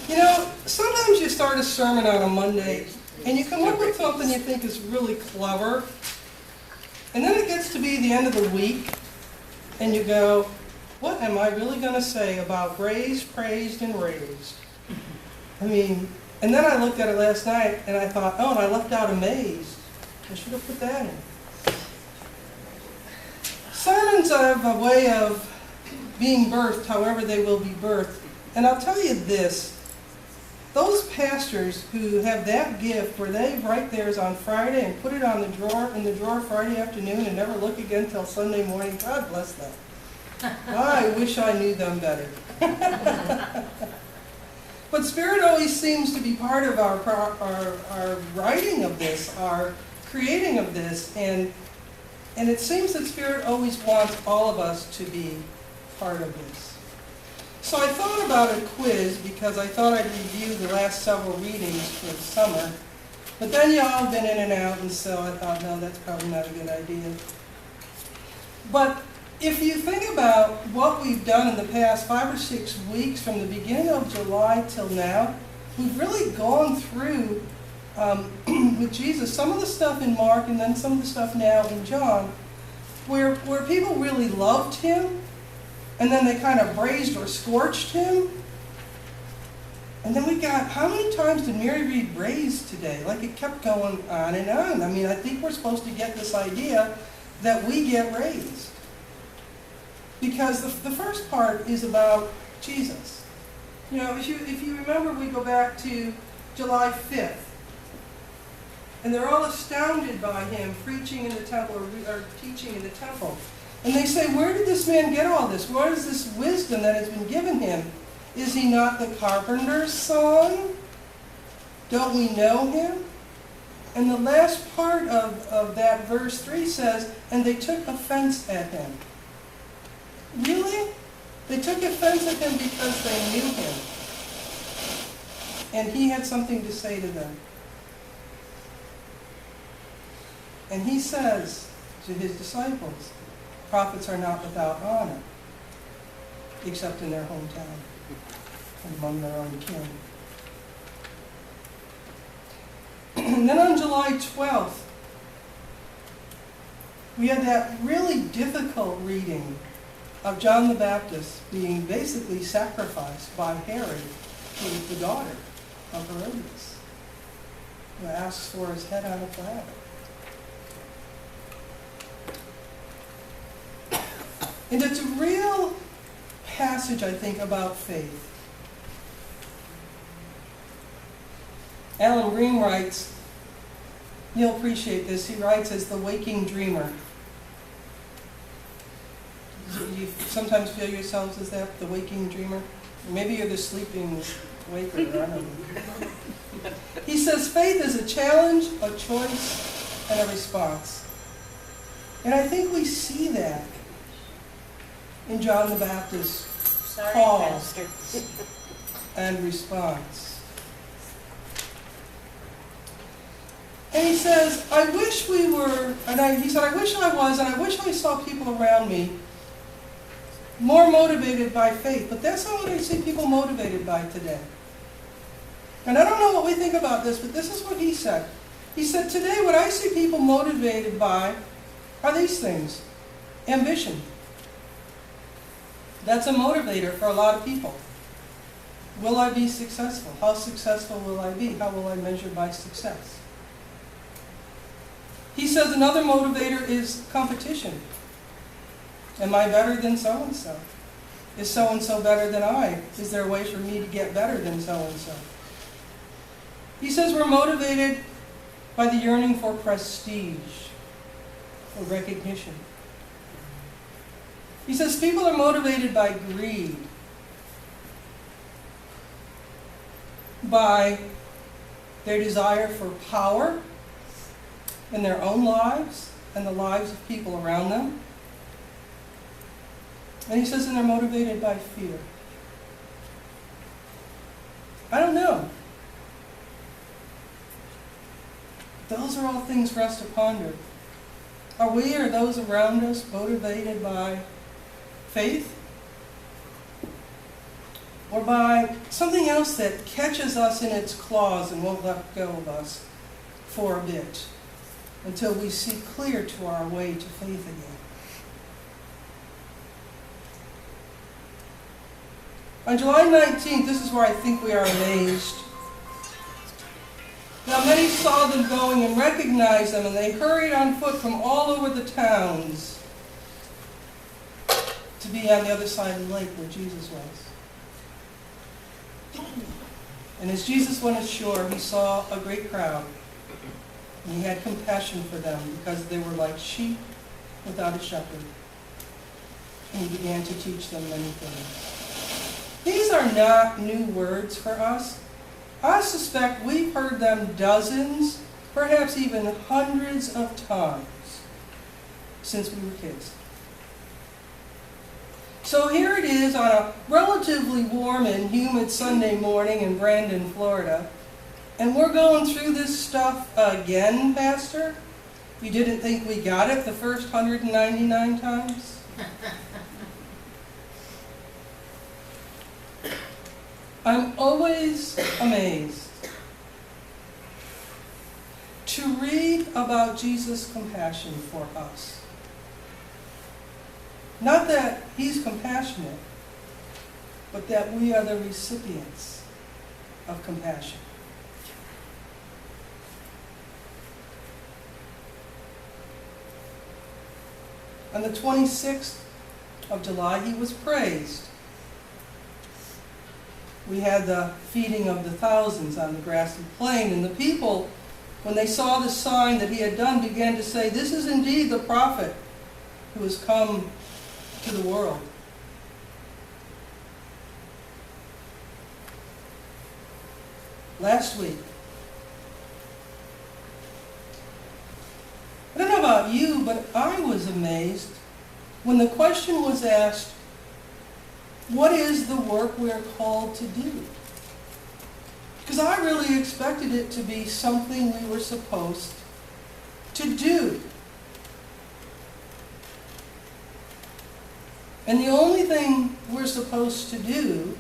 You know, sometimes you start a sermon on a Monday and you come up with something you think is really clever, and then it gets to be the end of the week and you go, what am I really going to say about braised, praised, and raised? I mean, and then I looked at it last night and I thought, oh, and I left out amazed. I should have put that in. Sermons have a way of being birthed however they will be birthed. And I'll tell you this, those pastors who have that gift where they write theirs on Friday and put it on the drawer in the drawer Friday afternoon and never look again till Sunday morning, God bless them. I wish I knew them better. But Spirit always seems to be part of our writing of this, our creating of this, and it seems that Spirit always wants all of us to be part of this. So I thought about a quiz because I thought I'd review the last several readings for the summer, but then y'all have been in and out, and so I thought, no, that's probably not a good idea. But if you think about what we've done in the past 5 or 6 weeks, from the beginning of July till now, we've really gone through with Jesus some of the stuff in Mark and then some of the stuff now in John, where people really loved him, and then they kind of braised or scorched him. And then we got, how many times did Mary read braised today? Like it kept going on and on. I mean, I think we're supposed to get this idea that we get raised. Because the first part is about Jesus. You know, if you remember, we go back to July 5th. And they're all astounded by him preaching in the temple or teaching in the temple. And they say, where did this man get all this? Where is this wisdom that has been given him? Is he not the carpenter's son? Don't we know him? And the last part of that verse 3 says, and they took offense at him. Really? They took offense at him because they knew him. And he had something to say to them. And he says to his disciples, prophets are not without honor, except in their hometown and among their own kin. And then on July 12th, we had that really difficult reading of John the Baptist being basically sacrificed by Herod, who is the daughter of Herodias, who asks for his head on a platter. And it's a real passage, I think, about faith. Alan Green writes, you'll appreciate this, he writes as the waking dreamer. You sometimes feel yourselves as that, the waking dreamer? Or maybe you're the sleeping waker, I don't know. He says, faith is a challenge, a choice, and a response. And I think we see that in John the Baptist's call and response. And he says, I wish we were, he said, I wish I was, and I wish I saw people around me more motivated by faith. But that's not what I see people motivated by today. And I don't know what we think about this, but this is what he said. He said, today what I see people motivated by are these things. Ambition. That's a motivator for a lot of people. Will I be successful? How successful will I be? How will I measure my success? He says another motivator is competition. Am I better than so-and-so? Is so-and-so better than I? Is there a way for me to get better than so-and-so? He says we're motivated by the yearning for prestige, for recognition. He says people are motivated by greed, by their desire for power in their own lives and the lives of people around them. And he says, and they're motivated by fear. I don't know. Those are all things for us to ponder. Are we or those around us motivated by faith? or by something else that catches us in its claws and won't let go of us for a bit until we see clear to our way to faith again. On July 19th, this is where I think we are amazed. Now many saw them going and recognized them, and they hurried on foot from all over the towns to be on the other side of the lake where Jesus was. And as Jesus went ashore, he saw a great crowd, and he had compassion for them because they were like sheep without a shepherd. And he began to teach them many things. These are not new words for us. I suspect we've heard them dozens, perhaps even hundreds of times since we were kids. So here it is on a relatively warm and humid Sunday morning in Brandon, Florida, and we're going through this stuff again, Pastor? You didn't think we got it the first 199 times? I'm always amazed to read about Jesus' compassion for us. Not that he's compassionate, but that we are the recipients of compassion. On the 26th of July, he was praised. We had the feeding of the thousands on the grassy plain, and the people, when they saw the sign that he had done, began to say, "This is indeed the prophet who has come to the world." Last week, I don't know about you, but I was amazed when the question was asked, what is the work we are called to do? Because I really expected it to be something we were supposed to do. And the only thing we're supposed to do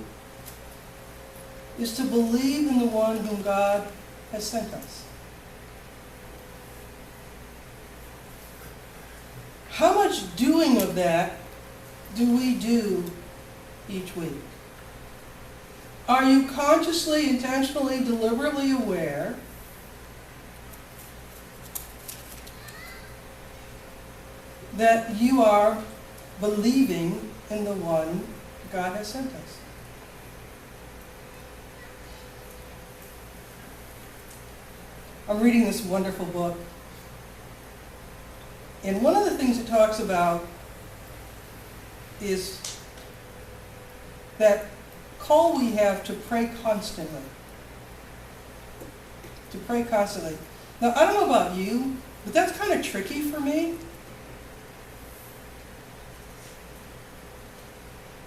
is to believe in the one whom God has sent us. How much doing of that do we do each week? Are you consciously, intentionally, deliberately aware that you are believing in the one God has sent us? I'm reading this wonderful book, and one of the things it talks about is that call we have to pray constantly. To pray constantly. Now, I don't know about you, but that's kind of tricky for me.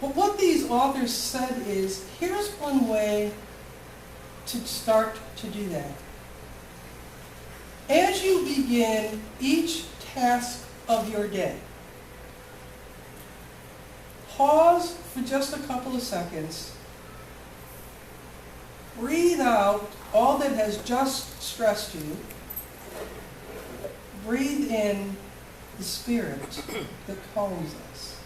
But what these authors said is, here's one way to start to do that. As you begin each task of your day, pause for just a couple of seconds. Breathe out all that has just stressed you. Breathe in the Spirit that calms us.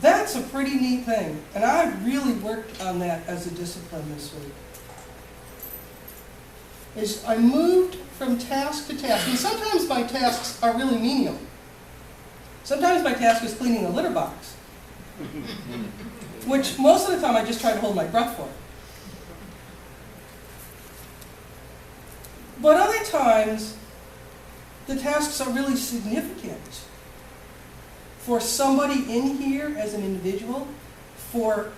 That's a pretty neat thing, and I really worked on that as a discipline this week. As I moved from task to task, and sometimes my tasks are really menial. Sometimes my task is cleaning the litter box, which most of the time I just try to hold my breath for. But other times, the tasks are really significant for somebody in here as an individual, for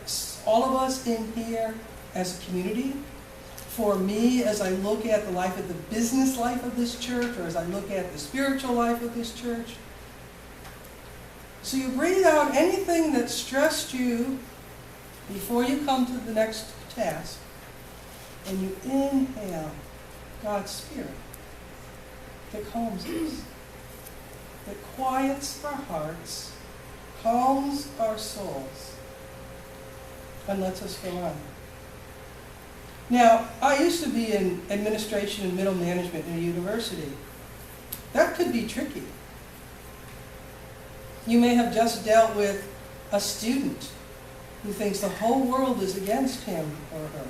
all of us in here as a community, for me as I look at the life of the business life of this church, or as I look at the spiritual life of this church. So you breathe out anything that stressed you before you come to the next task, and you inhale God's Spirit that calms us, that quiets our hearts, calms our souls and lets us go on. Now, I used to be in administration and middle management in a university. That could be tricky. You may have just dealt with a student who thinks the whole world is against him or her.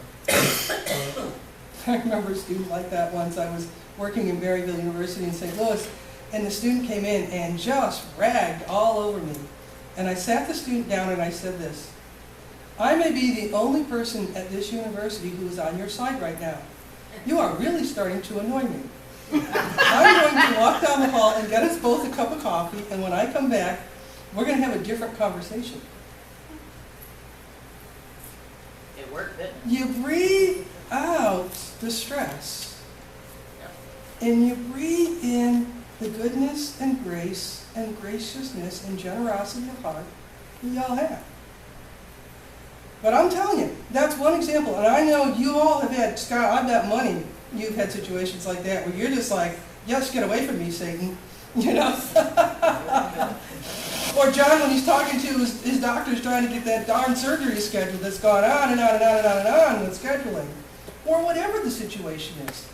I remember a student like that once. I was working in Berryville University in St. Louis, and the student came in and just ragged all over me. And I sat the student down and I said this: I may be the only person at this university who is on your side right now. You are really starting to annoy me. I'm going to walk down the hall and get us both a cup of coffee, and when I come back, we're going to have a different conversation. It worked, didn't it? You breathe out the stress, and you breathe in the goodness and grace and graciousness and generosity of heart we all have. But I'm telling you, that's one example. And I know you all have had, Scott, I bet money you've had situations like that where you're just like, yes, get away from me, Satan. You know? Or John, when he's talking to his doctors trying to get that darn surgery scheduled that's gone on and on and on and on and on with scheduling. Or whatever the situation is.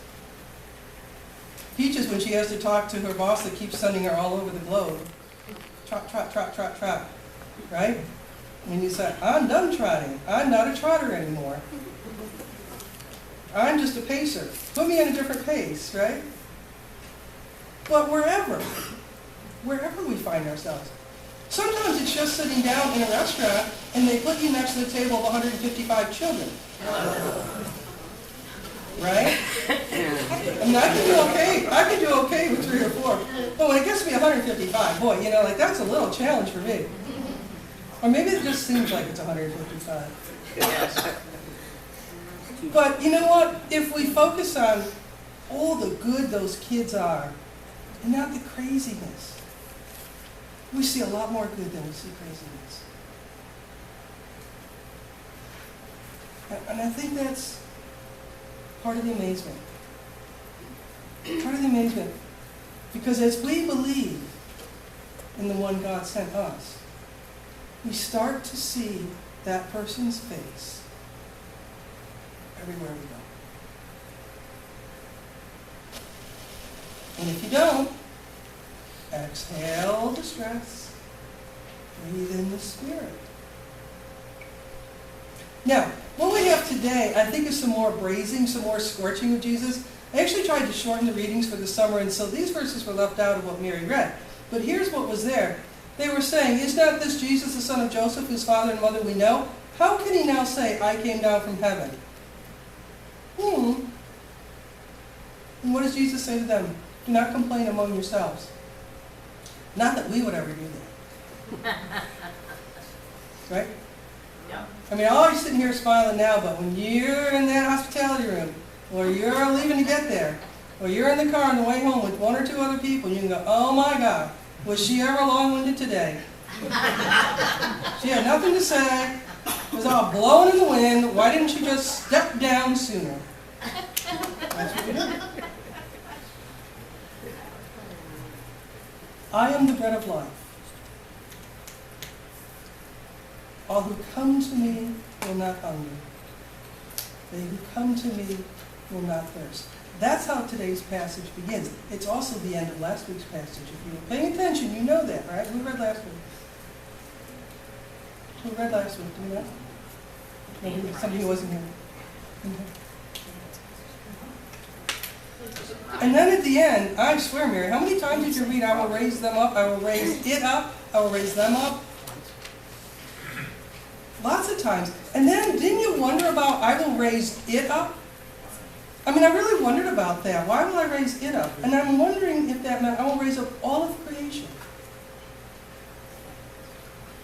Peaches, when she has to talk to her boss that keeps sending her all over the globe. Trot, trot, trot, trot, trot. Right? And you say, I'm done trotting. I'm not a trotter anymore. I'm just a pacer. Put me in a different pace, right? But wherever we find ourselves. Sometimes it's just sitting down in a restaurant and they put you next to the table of 155 children. Right? And I can do okay. I can do okay with 3 or 4. But when it gets to be 155, boy, you know, like that's a little challenge for me. Or maybe it just seems like it's 155. But you know what? If we focus on all the good those kids are, and not the craziness, we see a lot more good than we see craziness. And I think that's part of the amazement. Part of the amazement. Because as we believe in the one God sent us, we start to see that person's face everywhere we go. And if you don't, exhale the stress, breathe in the Spirit. Now, what we have today, I think, is some more braising, some more scorching of Jesus. I actually tried to shorten the readings for the summer, and so these verses were left out of what Mary read. But here's what was there. They were saying, is not this Jesus, the son of Joseph, whose father and mother we know? How can he now say, I came down from heaven? And what does Jesus say to them? Do not complain among yourselves. Not that we would ever do that. Right? Yeah. I mean, I'm always sitting here smiling now, but when you're in that hospitality room, or you're leaving to get there, or you're in the car on the way home with 1 or 2 other people, you can go, oh my God, was she ever long-winded today? She had nothing to say. It was all blowing in the wind. Why didn't she just step down sooner? That's what we do. I am the bread of life. All who come to me will not hunger. They who come to me will not thirst. That's how today's passage begins. It's also the end of last week's passage. If you were paying attention, you know that, right? Who read last week? Who read last week? Do you know? Nobody, somebody who wasn't here. And then at the end, I swear, Mary, how many times did you read, I will raise them up, I will raise it up, I will raise them up? Lots of times. And then, didn't you wonder about, I will raise it up? I mean, I really wondered about that. Why will I raise it up? And I'm wondering if that meant I will raise up all of creation.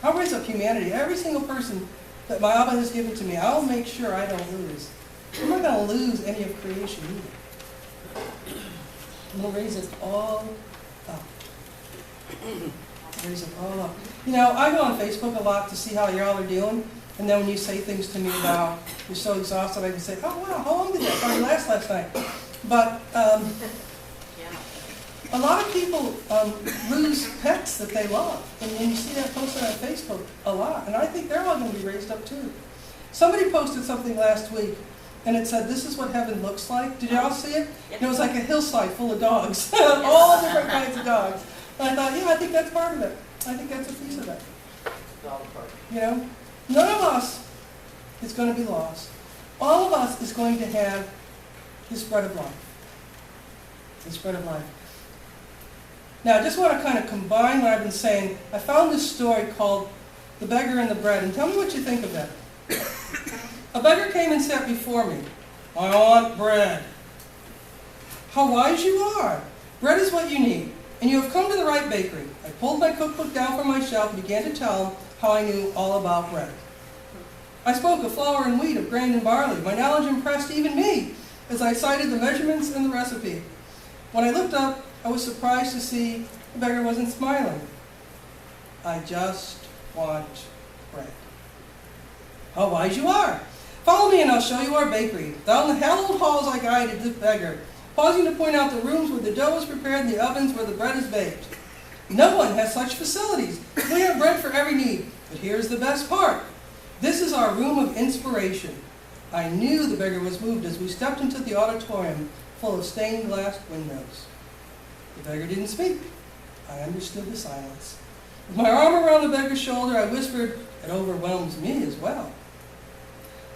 I'll raise up humanity. Every single person that my Abba has given to me, I'll make sure I don't lose. I'm not going to lose any of creation either. I'm going to raise it all up. Raise it all up. You know, I go on Facebook a lot to see how y'all are doing. And then when you say things to me about, you're so exhausted, I can say, oh wow, how long did that party last night? But A lot of people lose pets that they love. And you see that posted on Facebook a lot. And I think they're all going to be raised up too. Somebody posted something last week, and it said, "This is what heaven looks like." Did y'all see it? And it was like a hillside full of dogs. All different kinds of dogs. And I thought, yeah, I think that's part of it. I think that's a piece of it. Dog park. You know? None of us is going to be lost. All of us is going to have this bread of life. This bread of life. Now, I just want to kind of combine what I've been saying. I found this story called The Beggar and the Bread, and tell me what you think of it. A beggar came and sat before me. "I want bread." "How wise you are! Bread is what you need, and you have come to the right bakery." I pulled my cookbook down from my shelf and began to tell him how I knew all about bread. I spoke of flour and wheat, of grain and barley. My knowledge impressed even me as I cited the measurements and the recipe. When I looked up, I was surprised to see the beggar wasn't smiling. "I just want bread." "How wise you are! Follow me and I'll show you our bakery." Down the hallowed halls I guided the beggar, pausing to point out the rooms where the dough is prepared and the ovens where the bread is baked. "No one has such facilities. We have bread for every need. But here's the best part. This is our room of inspiration." I knew the beggar was moved as we stepped into the auditorium full of stained glass windows. The beggar didn't speak. I understood the silence. With my arm around the beggar's shoulder, I whispered, "It overwhelms me as well."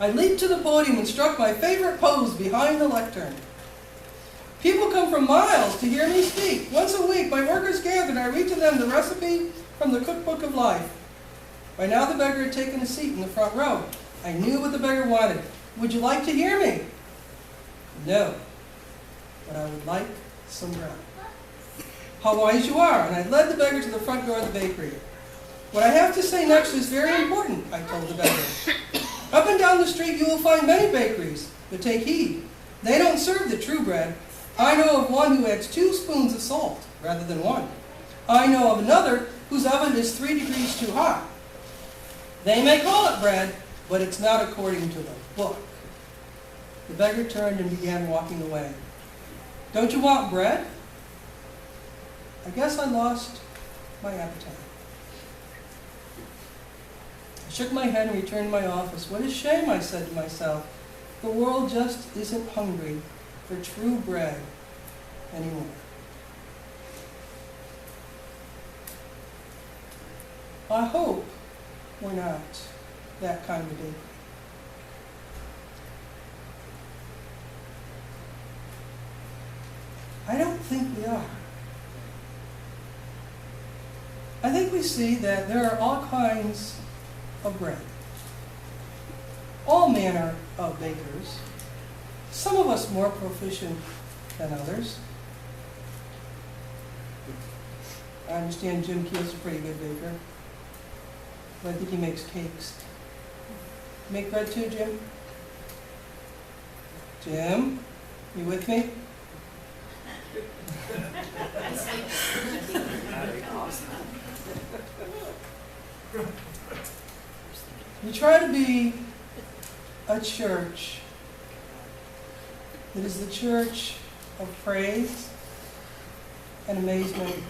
I leaped to the podium and struck my favorite pose behind the lectern. People come from miles to hear me speak. Once a week, my workers gather and I read to them the recipe from the cookbook of life. By now, the beggar had taken a seat in the front row. I knew what the beggar wanted. "Would you like to hear me?" "No, but I would like some bread." "How wise you are!" And I led the beggar to the front door of the bakery. "What I have to say next is very important," I told the beggar. "Up and down the street you will find many bakeries, but take heed. They don't serve the true bread. I know of one who adds 2 spoons of salt rather than 1. I know of another whose oven is 3 degrees too hot. They may call it bread, but it's not according to the book." The beggar turned and began walking away. "Don't you want bread?" I guess I lost my appetite. I shook my head and returned to my office. "What a shame," I said to myself. "The world just isn't hungry for true bread anymore." I hope we're not that kind of bakery. I don't think we are. I think we see that there are all kinds of bread. All manner of bakers. Some of us more proficient than others. I understand Jim Keel's a pretty good baker. But I think he makes cakes. You make bread too, Jim? Jim, you with me? We try to be a church that is the church of praise and amazement.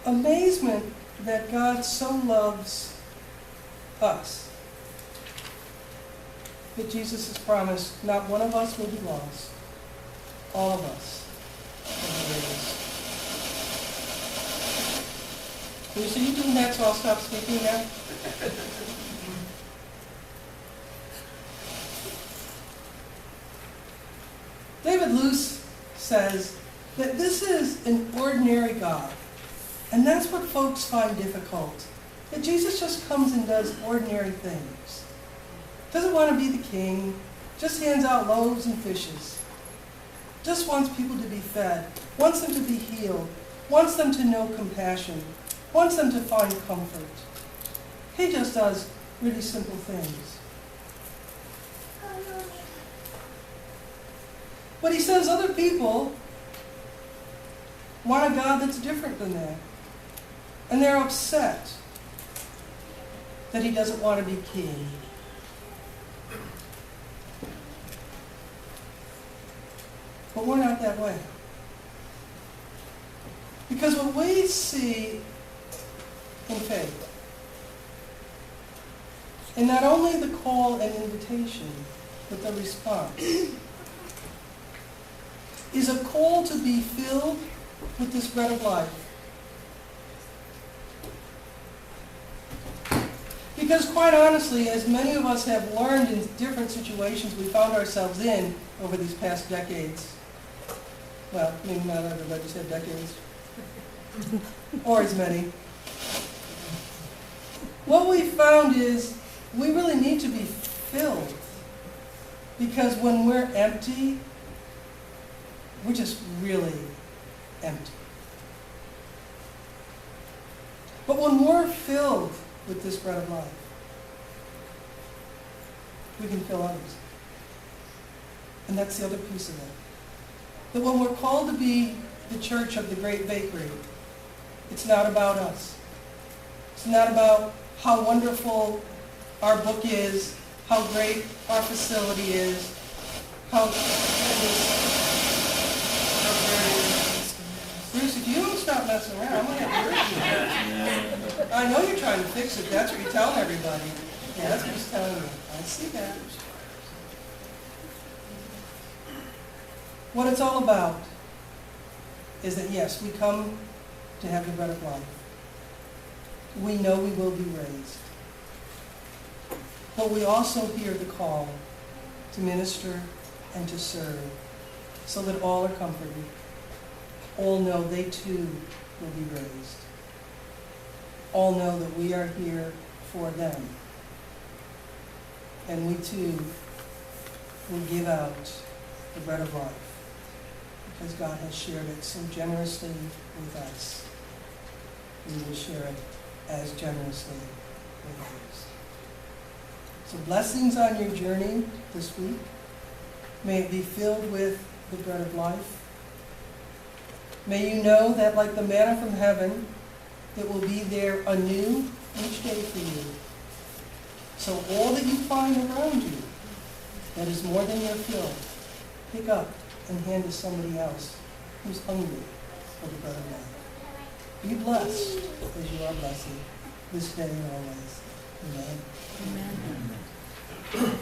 Amazement that God so loves us that Jesus has promised not one of us will be lost. All of us will be raised. Lucy, you doing that so I'll stop speaking now? David Luce says that this is an ordinary God. And that's what folks find difficult. That Jesus just comes and does ordinary things. Doesn't want to be the king. Just hands out loaves and fishes. Just wants people to be fed. Wants them to be healed. Wants them to know compassion. Wants them to find comfort. He just does really simple things. But he says other people want a God that's different than that. And they're upset that he doesn't want to be king. But we're not that way. Because what we see in faith, and not only the call and invitation, but the response, is a call to be filled with this bread of life. Because quite honestly, as many of us have learned in different situations we found ourselves in over these past decades, well, maybe not everybody said decades, or as many, what we found is we really need to be filled. Because when we're empty, we're just really empty. But when we're filled with this bread of life, we can fill others. And that's the other piece of it. That when we're called to be the church of the great bakery, it's not about us. It's not about how wonderful our book is, how great our facility is, how Bruce, if you don't stop messing around, I'm going to have to hurt you. I know you're trying to fix it. That's what you're telling everybody. Yeah, that's what he's telling you. I see that. What it's all about is that, yes, we come to have the bread of life. We know we will be raised. But we also hear the call to minister and to serve so that all are comforted. All know they too will be raised. All know that we are here for them. And we too will give out the bread of life because God has shared it so generously with us. We will share it as generously with others. So blessings on your journey this week. May it be filled with the bread of life. May you know that like the manna from heaven, it will be there anew each day for you. So all that you find around you that is more than your fill, pick up and hand to somebody else who's hungry for the bread of life. Be blessed as you are blessed this day and always. Amen. Amen.